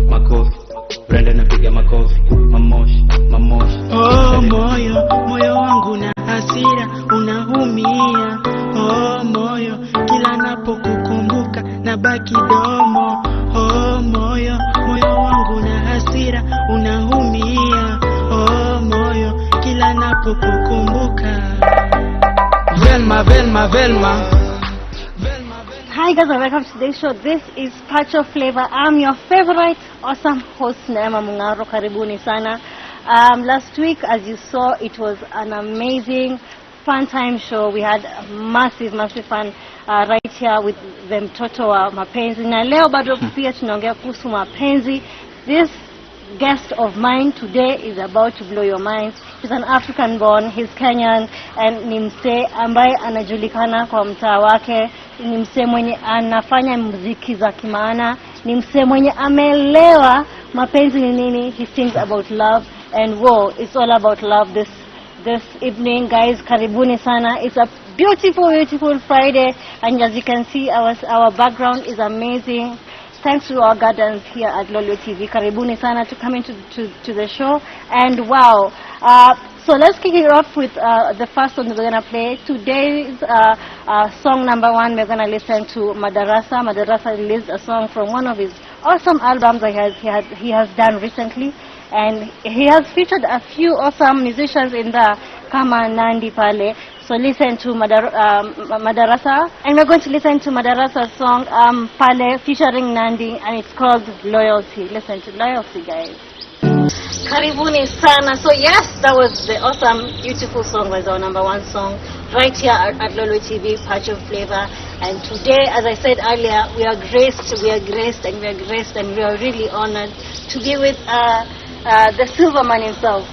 Makofi, Brenda napiga makofi, mamoshi. Oh moyo wangu na hasira unaumia. Oh moyo, kila napokukumbuka nabaki domo. Oh moyo wangu na hasira unaumia. Oh moyo, kila napokukumbuka. Velma. Hi guys, and welcome to today's show. This is PACHO Flavor. I'm your favorite awesome host, Neema Mungaro. Karibuni sana. Last week, as you saw, it was an amazing fun time show. We had massive fun right here with them Toto wa mapenzi. Na leo bado pia tunaongea kuhusu mapenzi. This guest of mine today is about to blow your mind. He's an African born, he's Kenyan, and ni msee ambaye anajulikana kwa mtaa wake. Ni msee mwenye anafanya muziki za kimaana. Ni msee mwenye amelewa mapenzi ni nini. He sings about love, and whoa, it's all about love this evening, guys. Karibuni sana. It's a beautiful Friday, and as you can see, our background is amazing. Thanks to our gardens here at Lolwe Tv. Karibuni sana to come into to the show. And wow, so let's kick it off with the first one we're gonna play. Today's song number 1, we're gonna listen to Madarasa. Madarasa released a song from one of his awesome albums that he has done recently, and he has featured a few awesome musicians in the kama Nandi pale. So listen to Madarasa, and we're going to listen to Madarasa's song Pale featuring Nandi, and it's called Loyalty. Listen to Loyalty, guys. Karibuni sana. So yes, that was the awesome, beautiful song, was our number 1 song right here at Lolwe TV, PACHO Flavor. And today, as I said earlier, we are graced, and we are really honored to be with the Silver Man himself.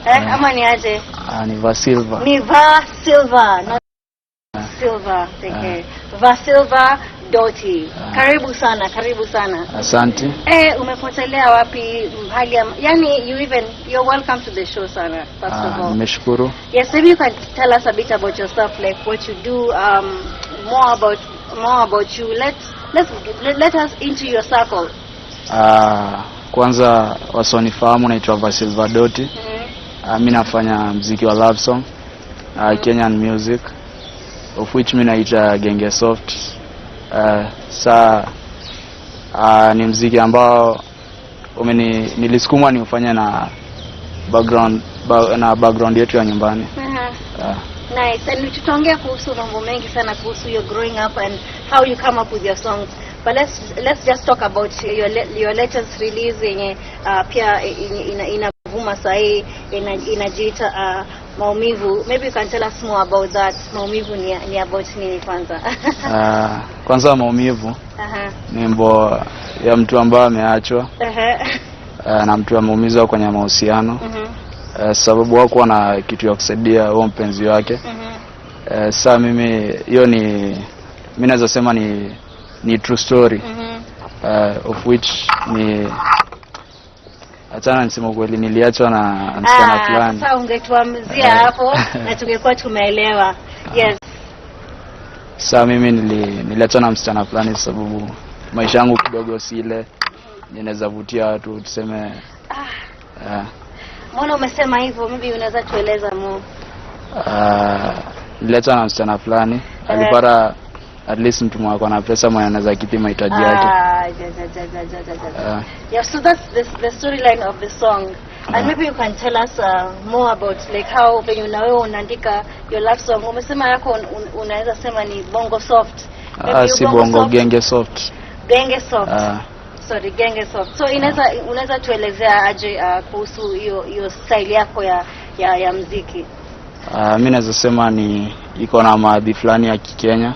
Ama ni aje? Ni Vasilver. Ni Vasilver, not Silver. Vasilver Dotty. Karibu sana. Asante. Umepotelea wapi hali yani you're welcome to the show sana, first of all. Nimeshukuru. Yes, maybe you can tell us a bit about yourself, like what you do, more about you. Let us into your circle. Kwanza wasonifahamu, naitwa Vasilver Dotty. Mimi nafanya muziki wa love song, Kenyan music, of which mimi naita Gengetone. Ni muziki ambao nilisukumwa niufanye na background yetu ya nyumbani. Nice. And tutaongea kuhusu mambo mengi sana kuhusu your growing up and how you come up with your songs. But let's just talk about your latest release yenye pia inavuma sahi, inajiita Maumivu. Maybe you can tell us more about that. Maumivu ni about nini kwanza? Kwanza Maumivu ni wimbo ya mtu ambaye ameachwa na mtu ameumizwa kwenye mahusiano, sababu hakuwa na kitu ya kusaidia huo mpenzi wake. Sasa mimi hiyo mimi naweza sema ni true story, of which ni nisema kweli, niliachwa na msichana fulani. Sasa ungetuamzia hapo na tungekuwa tumeelewa. Yes. Sasa mimi niliachwa na msichana fulani sababu maisha yangu kidogo si ile ninaweza vutia watu, tuseme. Mbona umesema hivyo? Maybe unaweza tueleza more. Niliachwa na msichana fulani, alipata at least mtu mwenye na pesa mwenye anaweza kidhi mahitaji yake. Yeah, so that's the storyline of the song. And maybe you can tell us more about like how when you now unaandika your love song. Umesema yako unaweza sema ni bongo soft. Si bongo, genge soft. Sorry, genge soft. So unaweza tuelezea aje kuhusu hiyo style yako ya muziki? Mimi naweza sema iko na maadhi fulani ya Kikenya.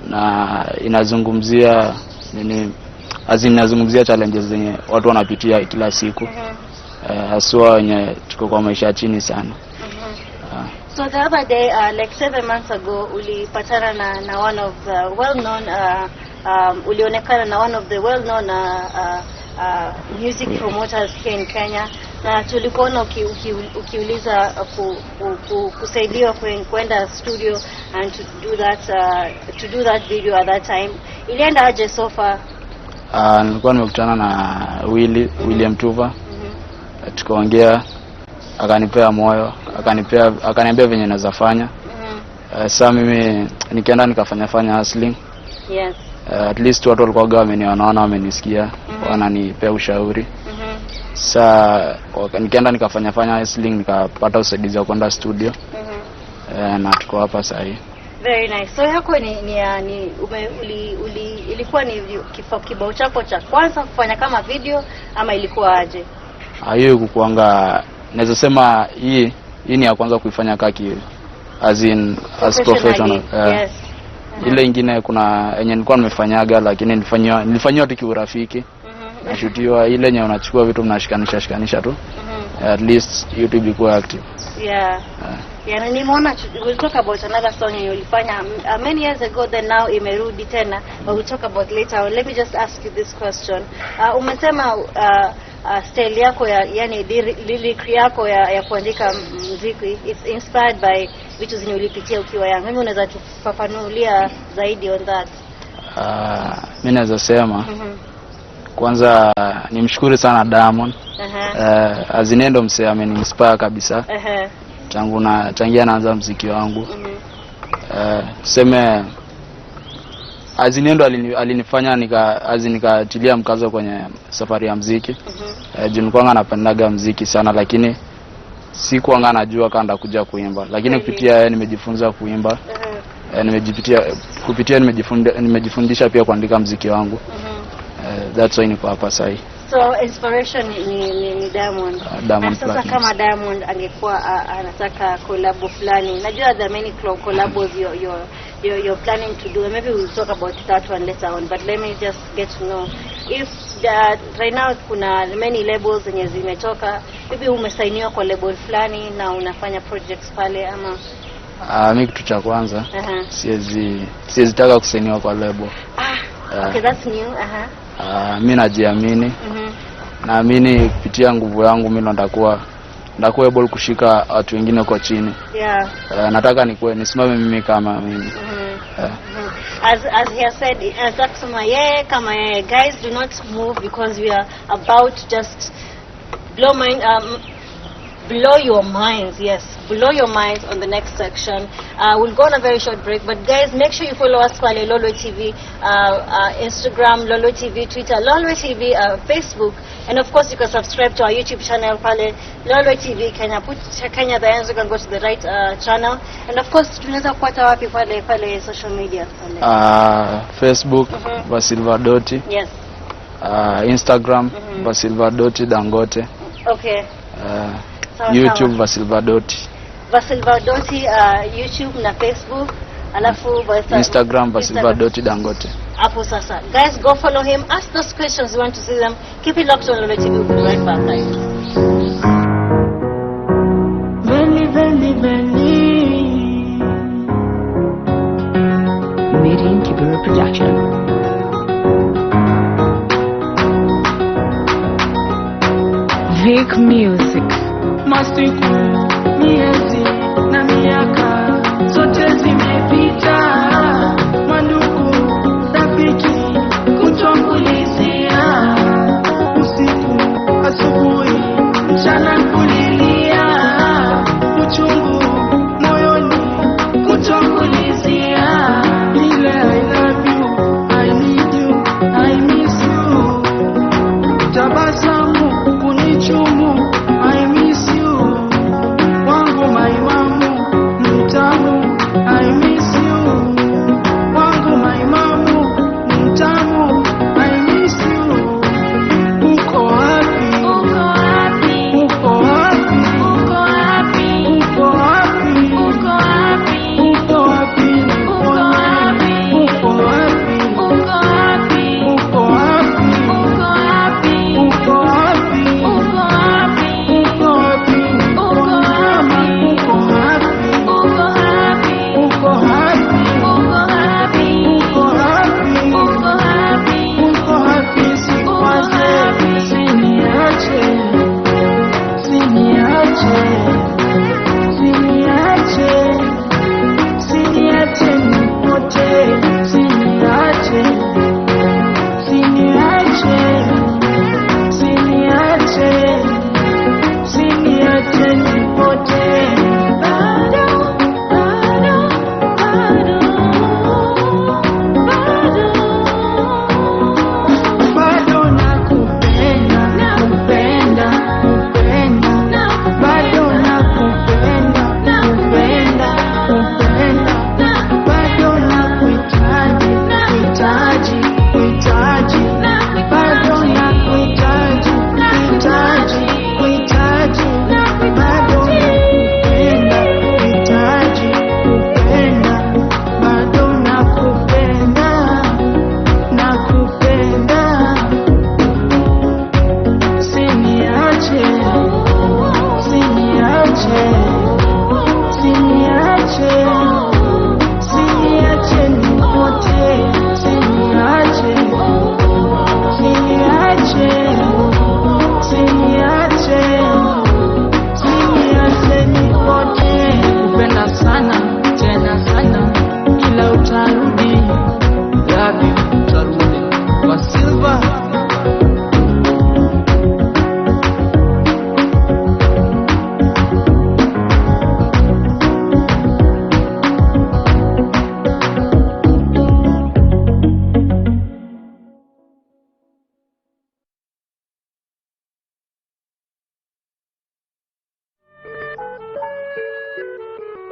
Na inazungumzia inazungumzia challenges zenye watu wanapitia kila siku, haswa wenye tuko kwa maisha chini sana. So the other day, like 7 months ago, ulipatana na one of the well-known, ulionekana na one of the well-known music promoters here in Kenya. Na tulikuona ukiuliza kusaidiwa kwenda studio and to do that video at that time. Ilienda aje so far? Nilikuwa nimekutana na William Tuva. Tukaongea, akanipea moyo, akaniambia venye naweza fanya. Sasa mimi nikaenda nikafanya hustling. Yes. At least watu walikuwa wameniona, wamenisikia, wananipea ushauri. Sasa nikaenda nikafanya hustling, nikapata usaidizi wa kwenda studio. Na tuko hapa sasa hivi. Very nice. So yako ilikuwa ni kibao chako cha kwanza kufanya kama video ama ilikuwa aje? Hiyo kukuanga, naweza sema hii ni ya kwanza kuifanya kaki as professional. Yes. Ile ingine kuna yenye nilikuwa nimefanyaga, lakini nilifanywa tu kiurafiki. Nashutiwa ile yenye unachukua vitu mnashikanisha tu. At least YouTube iko active. Yeah. Yeah, nimeona we'll talk about another song you ulifanya many years ago, then now imerudi tena, but we'll talk about later. Let me just ask you this question. Umesema style yako yani lyric yako ya kuandika muziki it's inspired by vitu zenye ulipitia ukiwa young. Mimi unaweza tufafanulia zaidi on that? Mimi naweza sema kwanza nimshukuru sana Diamond. Azinendo msee ameniinspire kabisa. Tangia naanza muziki wangu. Tuseme Azinendo alinifanya nikatilia mkazo kwenye safari ya muziki. Nilikuwa napendaga muziki sana, lakini sikuanga najua kanda kuja kuimba, lakini kupitia yeye nimejifunza kuimba. Nimejifundisha pia kuandika muziki wangu. That's why niko hapa sasa. So inspiration ni Diamond. Sasa kama Diamond angekuwa anataka collab fulani, najua there are many collabs you're planning to do. Maybe we'll talk about that one later on, but let me just get to know if right now kuna many labels zenye zimetoka, maybe umesainiwa kwa label fulani na unafanya projects pale ama? Mimi kitu cha kwanza siwezi taka kusainiwa kwa label. Okay, that's new. Mimi najiamini. Naamini kupitia nguvu yangu mimi ndakuwa able kushika watu wengine kwa chini. Yeah. Nataka nisimame mimi kama mimi. As he has said, kama guys, do not move because we are about to just blow your minds. Yes, blow your minds on the next section. We'll go on a very short break, but guys, make sure you follow us pale Lolwe TV, Instagram Lolwe TV, Twitter Lolwe TV, Facebook, and of course you can subscribe to our YouTube channel pale Lolwe TV Kenya. Put Kenya there, you can go to the right channel, and of course tunaweza kupata wapi pale social media pale? Facebook Vasilver Dotty. Yes. Instagram Vasilver Dotty Dangote. Okay. YouTube Vasilver Dotty. Vasilver Dotty, YouTube na Facebook, alafu Instagram Vasilver Dotty Dangote. Hapo sasa. Guys, go follow him. Ask those questions you want to see them. Keep it locked on Lolwe TV. We'll be right back, guys. Meeting Kibera Production. Vic Music. Masiku, miezi na miaka zote zimepita, mandugu, rafiki, kutombulizia, usiku, asubuhi, mchana kulilia, uchungu, moyoni, kutombulizia, ile I love you, I need you, I miss you, tabasamu, kunichumu, I miss you.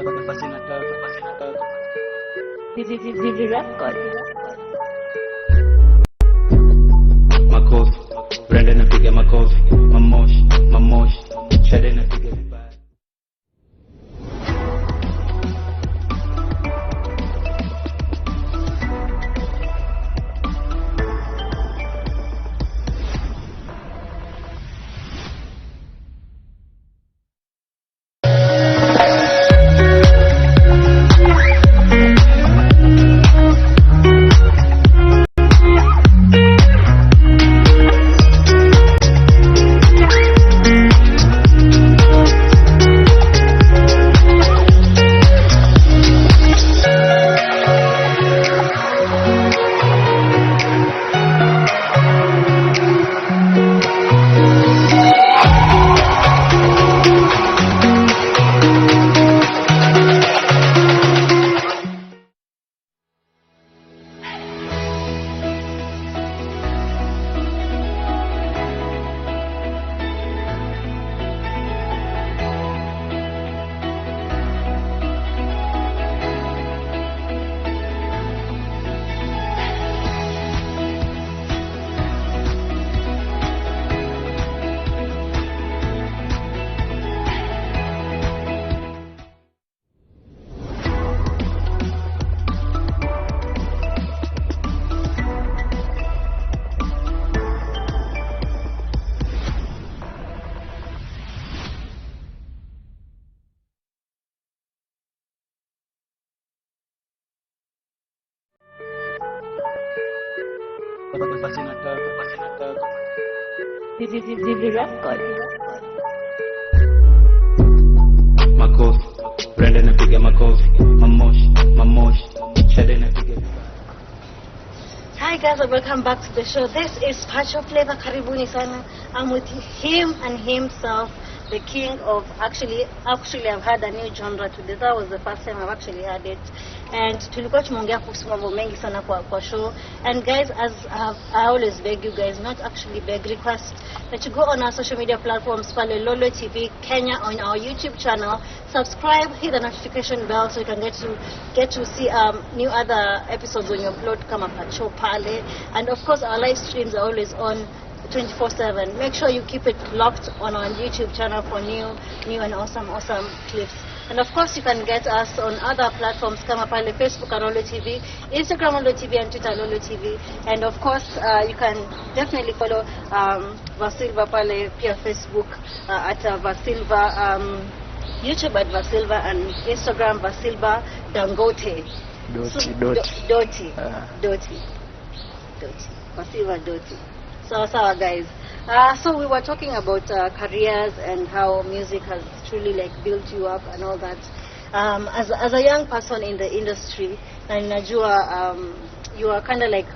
Vivi record. Makofi, Brenda napiga makofi, mamoshi, Shade napiga vibaya. Vivi record. Makofi, Brenda napiga makofi, mamoshi, Shade napiga vibaya. Hi guys, and welcome back to the show. This is PACHO Flavor. Karibuni sana. I'm with him and himself, the king of actually I've had a new genre today. That was the first time I've actually had it. And tulikuwa tumeongea kuhusu mambo mengi sana kwa show. And guys, as I always beg you guys, not actually beg, request that you go on our social media platforms, pale Lolwe Tv Kenya, on our YouTube channel, subscribe, hit the notification bell so you can get to see new other episodes when you upload kama PACHO pale. And of course our live streams are always on 24/7. Make sure you keep it locked on our YouTube channel for new and awesome clips. And of course you can get us on other platforms kama pale Facebook at Lolwe TV, Instagram Lolwe TV, and Twitter Lolwe TV. And of course you can definitely follow Vasilver pale pia Facebook at Vasilver, YouTube at Vasilver, and Instagram Vasilver Dangote. Dotty. Vasilver Dotty. So guys, so we were talking about careers and how music has truly like built you up and all that. As a young person in the industry, na ninajua you are kind of like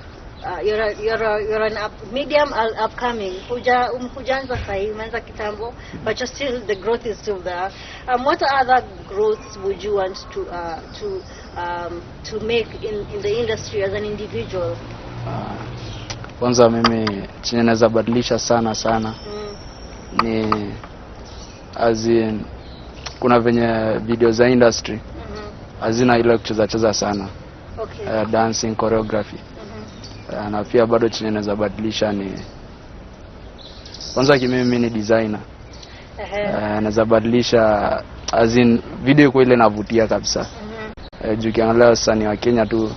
you're an medium upcoming. Hujaanza sahi, umeanza kitambo, but you're still, the growth is still there. What other growths would you want to make in the industry as an individual? Kwanza mimi chenye naweza badilisha sana ni as in, kuna venye video za industry hazina ile kucheza sana. Okay. Dancing, choreography. Na pia bado chenye naweza badilisha ni kwanza mimi ni designer. Naweza badilisha as in video kwa ile navutia kabisa. Juu kiangalia wasanii wa Kenya tu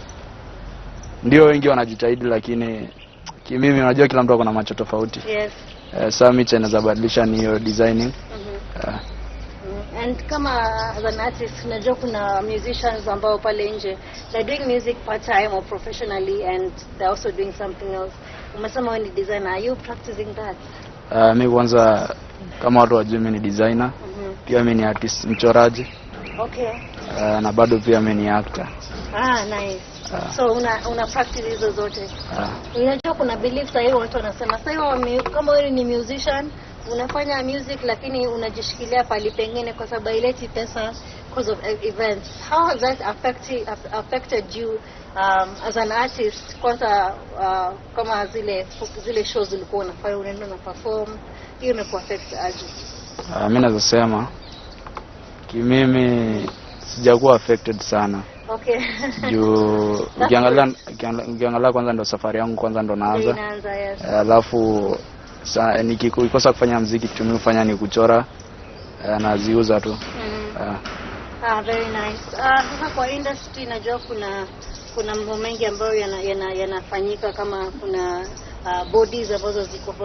ndio wengi wanajitahidi, lakini mimi unajua kila mtu ako na macho tofauti. Yes. Sasa mimi naweza badilisha ni hiyo designing. And kama as an artist, unajua kuna musicians ambao pale nje they're doing music part time or professionally, and they're also doing something else. Umesema wewe ni designer, are you practicing that? Mimi kwanza kama watu wajue mimi ni designer. Pia mimi ni artist, mchoraji. Okay. Na bado pia mimi ni actor. Nice. So una practice hizo zote. Unajua kuna belief sasa hiyo watu wanasema sasa hiyo kama wewe ni musician unafanya music lakini unajishikilia pali pengine kwa sababu ileti pesa because of events. How has that affected you as an artist? Kwanza kama zile shows ulikuwa unafanya, unaenda na perform, hiyo imekuaffect aje? Mimi naweza sema mimi sijakuwa affected sana. Okay. Juu ukiangalia kwanza ndo safari yangu kwanza ndo naanza. Yes. Alafu nikikosa kufanya muziki kitu mimi hufanya ni kuchora na ziuza tu. Very nice. Sasa kwa industry najua kuna mambo mengi ambayo yanafanyika kama kuna bodies ambazo ziko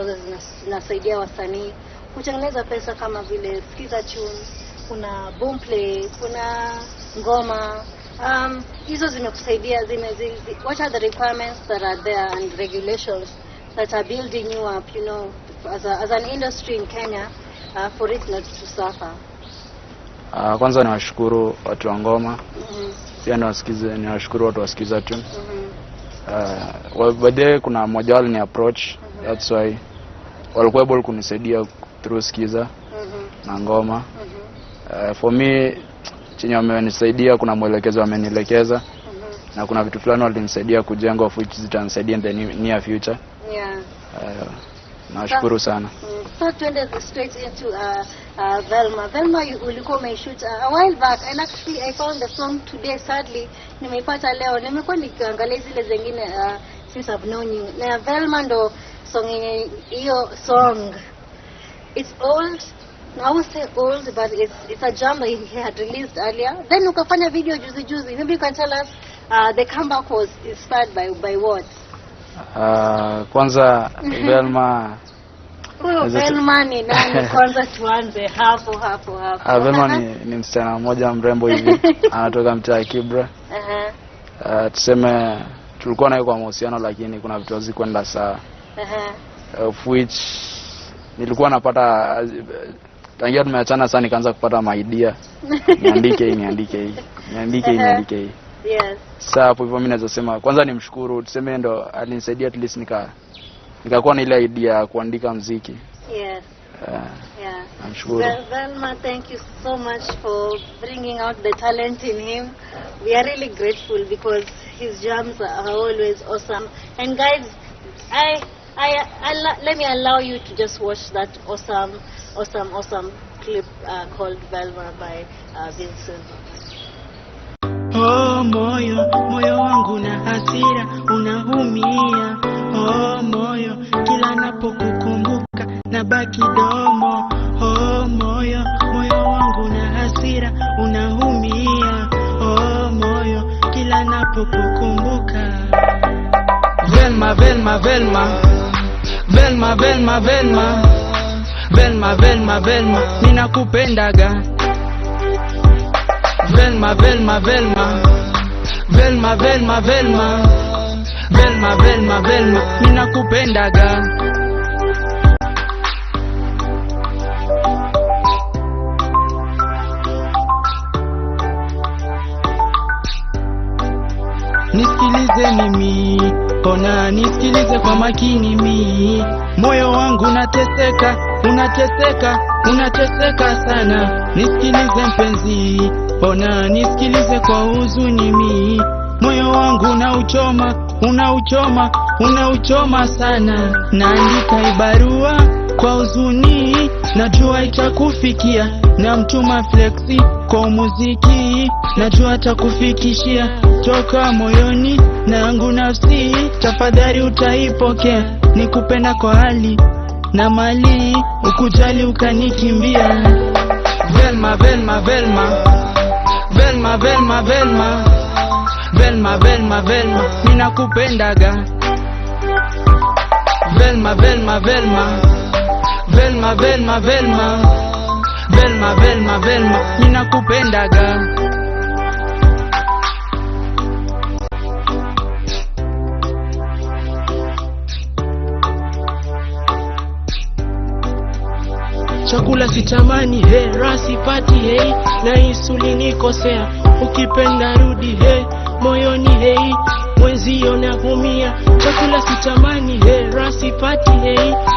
zinasaidia wasanii kutengeneza pesa kama vile skiza tune, kuna boom play, kuna ngoma. Hizo zimekusaidia what are the requirements that are there and regulations that are building you up, you know, as an industry in Kenya, for it not to suffer? Kwanza niwashukuru watu wa ngoma. Pia niwashukuru watu wa skiza tune. Baadaye kuna mmoja wao ni approach, that's why walikuwa able kunisaidia through skiza na ngoma. For me chenye wamenisaidia, kuna mwelekezo wamenielekeza na kuna vitu fulani walinisaidia kujenga of which zitanisaidia in the near future. Nashukuru sana. So tuende straight into Velma. Velma, ulikuwa umeshoot a while back, and actually I found the song today. Sadly nimeipata leo, nimekuwa nikiangalia zile zingine since I've known you. Na Velma ndo song hiyo song, it's old. I would say old, but it's a jam that he had released earlier. Then ukafanya video juzi. Maybe you can tell us the comeback was inspired by what? Kwanza Velma. Velma ni nani? Kwanza tuanze hapo. Velma ni msichana mmoja mrembo hivi. Anatoka mtaa Kibra. Tuseme tulikuwa naye kwa mahusiano lakini kuna vitu hazikwenda sawa. Of which nilikuwa napata tangia tumeachana sana nikaanza kupata idea. Niandike hii. Yes. Sasa hapo hivyo mimi naweza sema kwanza nimshukuru, tuseme ndo alinisaidia at least nikakuwa na ile idea ya kuandika muziki. Yes. Yeah. Namshukuru. Velma, thank you so much for bringing out the talent in him. We are really grateful because his jams are always awesome. And guys, let me allow you to just watch that awesome clip called Velma by Vincent. Oh moyo wangu na hasira unaumia. Oh moyo, kila napokukumbuka nabaki domo. Oh moyo wangu na hasira unaumia. Oh moyo, kila napokukumbuka. Velma ninakupendaga. Velma ninakupendaga. Nisikilize mimi, ona nisikilize kwa makini mimi. Moyo wangu unateseka sana. Nisikilize mpenzi, ona nisikilize kwa huzuni mimi. Moyo wangu unauchoma sana. Naandika ibarua kwa huzuni, najua itakufikia. Namtuma flexi kwa muziki, najua atakufikishia. Toka moyoni nangu nafsi, tafadhali utaipokea. Nikupenda kwa hali na mali, ukujali ukanikimbia. Velma ninakupendaga. Velma ninakupendaga. Chakula sitamani, rasi pati, na insulini nikosea. Ukipenda rudi, moyoni, mwenzio naumia. Chakula sitamani, rasi pati,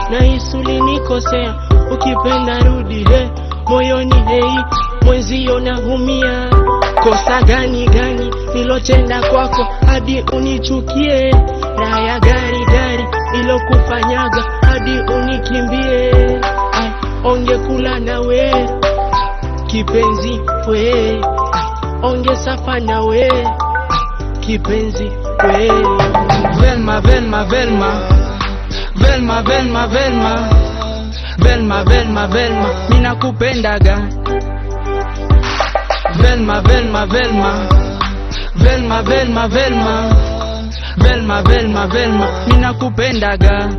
na insulini nikosea. Ukipenda rudi, moyoni, mwenzio naumia. Kosa gani nilotenda kwako hadi unichukie? Raya gari ilokufanyaga hadi unikimbie? Ongekula nawe kipenzi we, ongeza fanya we kipenzi we. Velma Velma Velma Velma Velma Velma Velma Velma Velma mina kupendaga. Velma Velma Velma Velma Velma Velma Velma Velma Velma mina kupendaga.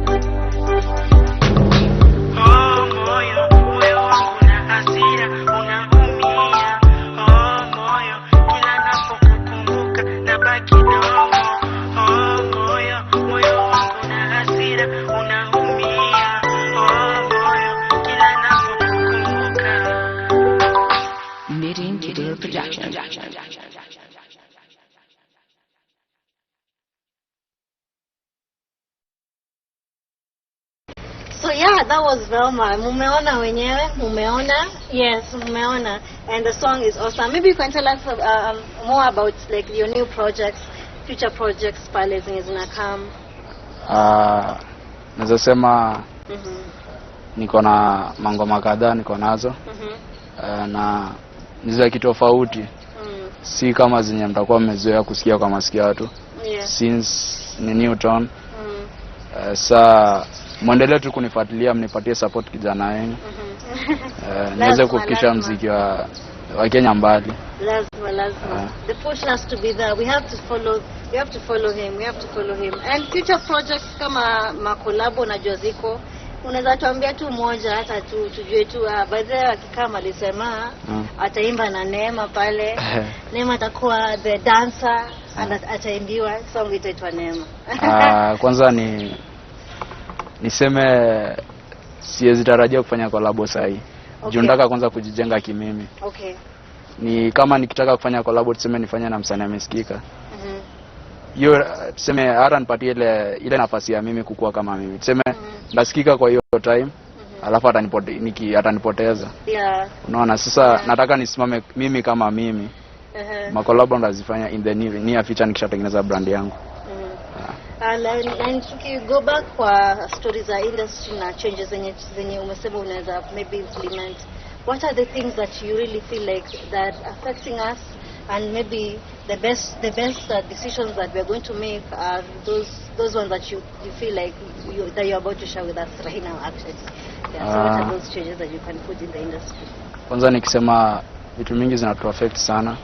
So yeah, that was Velma. Mumeona wenyewe, mumeona? Yes, mumeona. And the song is awesome. Maybe you can tell us more about like your new projects, future projects pale zenye zinakam. Naweza sema niko na mangoma kadhaa niko nazo. Na nizo kitofauti. Si kama zenye mtakuwa mmezoea kusikia kwa masikio watu. Yeah. Since ni new tone. Muendelee tu kunifuatilia, mnipatie support kijana wenu. Niweze kufikisha muziki wa Kenya mbali. Lazima. The push has to be there. We have to follow him. And future projects kama makolabo na Joziko, unaweza tuambia tu moja hata tu tujue tu baadaye akikama alisema ataimba na Neema pale. Neema atakuwa the dancer and ataimbiwa song itaitwa Neema. Kwanza niseme siwezi tarajia kufanya collab sahi. Okay. Nataka kwanza kujijenga kimimi. Okay. Ni kama nikitaka kufanya collab tuseme nifanye na msanii amesikika. Hiyo tuseme hata nipatie ile nafasi ya mimi kukua kama mimi. Tuseme nasikika kwa hiyo time. Alafu atanipoteza. Yeah. Unaona sasa nataka nisimame mimi kama mimi. Makolabo ndazifanya in the near future nikishatengeneza brand yangu. And if you go back kwa stories za industry na changes zenye umesema unaweza maybe implement, what are the things that you really feel like that affecting us, and maybe the best decisions that we are going to make are those ones that you feel like that you're about to share with us right now actually. Yeah, so what are those changes that you can put in the industry? Kwanza nikisema vitu mingi zinatu affect sana.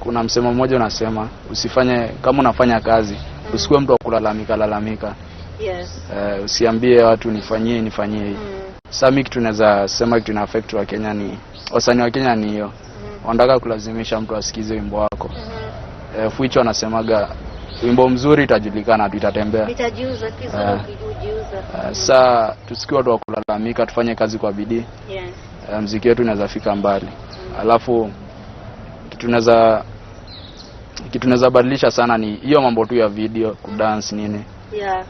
Kuna msemo mmoja unasema usifanye kama unafanya kazi, usikuwe mtu wa kulalamika. Yes. Usiambie watu nifanyie. Sasa mimi kitu naweza sema kitu ina affect wa Kenya ni wasanii wa Kenya ni hiyo. Wanataka kulazimisha mtu asikize wimbo wako. Fuicho anasemaga wimbo mzuri itajulikana tu itatembea. Itajiuza kizo ukijiuza. Sasa tusikiwe watu wa kulalamika, tufanye kazi kwa bidii. Yes. Muziki wetu unaweza fika mbali. Alafu kitu naweza badilisha sana ni hiyo mambo tu ya video, kudance nini. Yeah.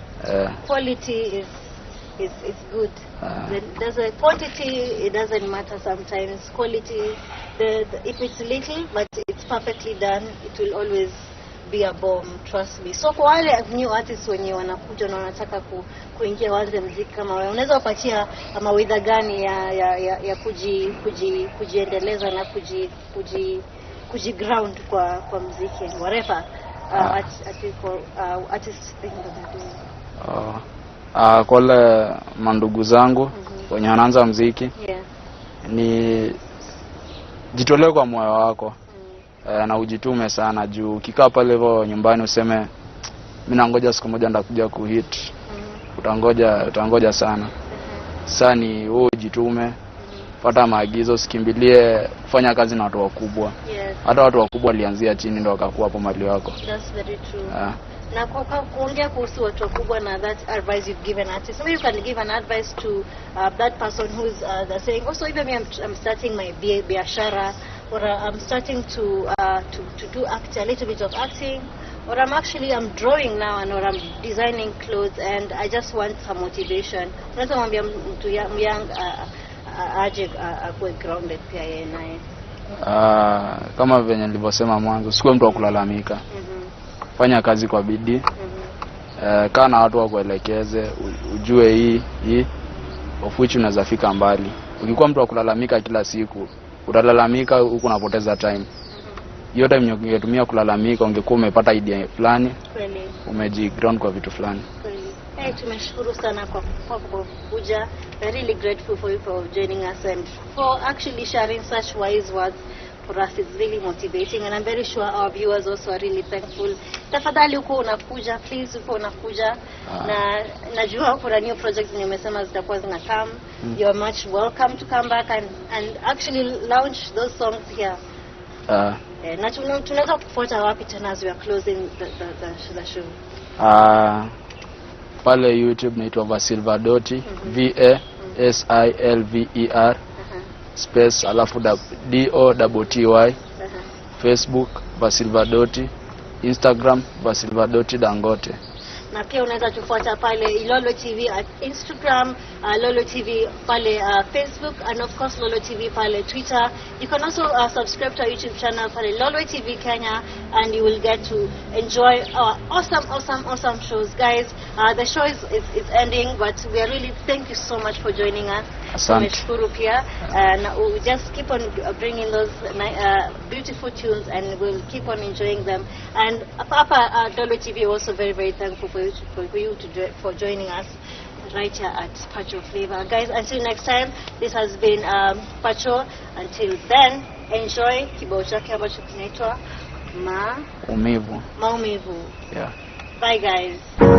Quality is good. There's a quantity, it doesn't matter sometimes. Quality, if it's little but it's perfectly done, it will always be a bomb, trust me. So kwa wale new artists wenye wanakuja na wanataka kuingia waanze muziki kama wewe, unaweza kupatia mawaidha gani ya kujiendeleza na kujiground kwa muziki, whatever artists think that they're doing? Kwa wale mandugu zangu wenye wanaanza muziki, ni jitolee kwa moyo wako. Na ujitume sana juu ukikaa pale hivyo nyumbani useme mimi nangoja siku moja ndakuja kuhit, utangoja sana. Sasa ni wewe ujitume, fuata maagizo, usikimbilie kufanya kazi na watu wakubwa. Hata watu wakubwa walianzia chini ndio wakakuwa hapo mahali wako. That's very true. Na kwa kuongea kuhusu watu wakubwa na that advice you've given artists, maybe you can give an advice to that person who's saying also even me I'm starting my biashara, or I'm starting to do a little bit of acting, or I'm drawing now, and or I'm designing clothes and I just want some motivation. Unaweza mwambia mtu young aje akuwe grounded pia yeye naye? Kama venye nilivyosema mwanzo, usikuwe mtu wa kulalamika. Fanya kazi kwa bidii. Kaa na watu wakuelekeze, ujue hii of which unaweza fika mbali. Ukikuwa mtu wa kulalamika kila siku, utalalamika huku unapoteza time. Hiyo time ungetumia kulalamika ungekuwa umepata idea fulani. Kweli. Umejiground kwa vitu fulani. Hey, tumeshukuru sana kwa kuja. We're really grateful for you for joining us and for actually sharing such wise words for us. It's really motivating and I'm very sure our viewers also are really thankful. Tafadhali uko unakuja, please uko unakuja. Na najua kuna new projects nimesema zitakuwa zina come. You're much welcome to come back and actually launch those songs here. Na tunaweza kufuata wapi tena as we are closing the show? Pale YouTube naitwa Vasilver Dotty, VASILVER space alafu DOTY. Facebook Vasilver Dotty, Instagram Vasilver Dotty Dangote. Na pia unaweza tufuata pale Lolwe TV at Instagram, Lolwe TV pale Facebook, and of course Lolwe TV pale Twitter. You can also subscribe to our YouTube channel pale Lolwe TV Kenya, and you will get to enjoy our awesome shows, guys. The show is ending, but we are really thank you so much for joining us. Tumeshukuru pia, and we'll just keep on bringing those beautiful tunes, and we'll keep on enjoying them. And Papa Lolwe TV also very thankful for you for joining us right here at PACHO Flavor. Guys, until next time, this has been PACHO. Until then, enjoy kibao chake ambacho kinaitwa Maumivu. Yeah. Bye guys.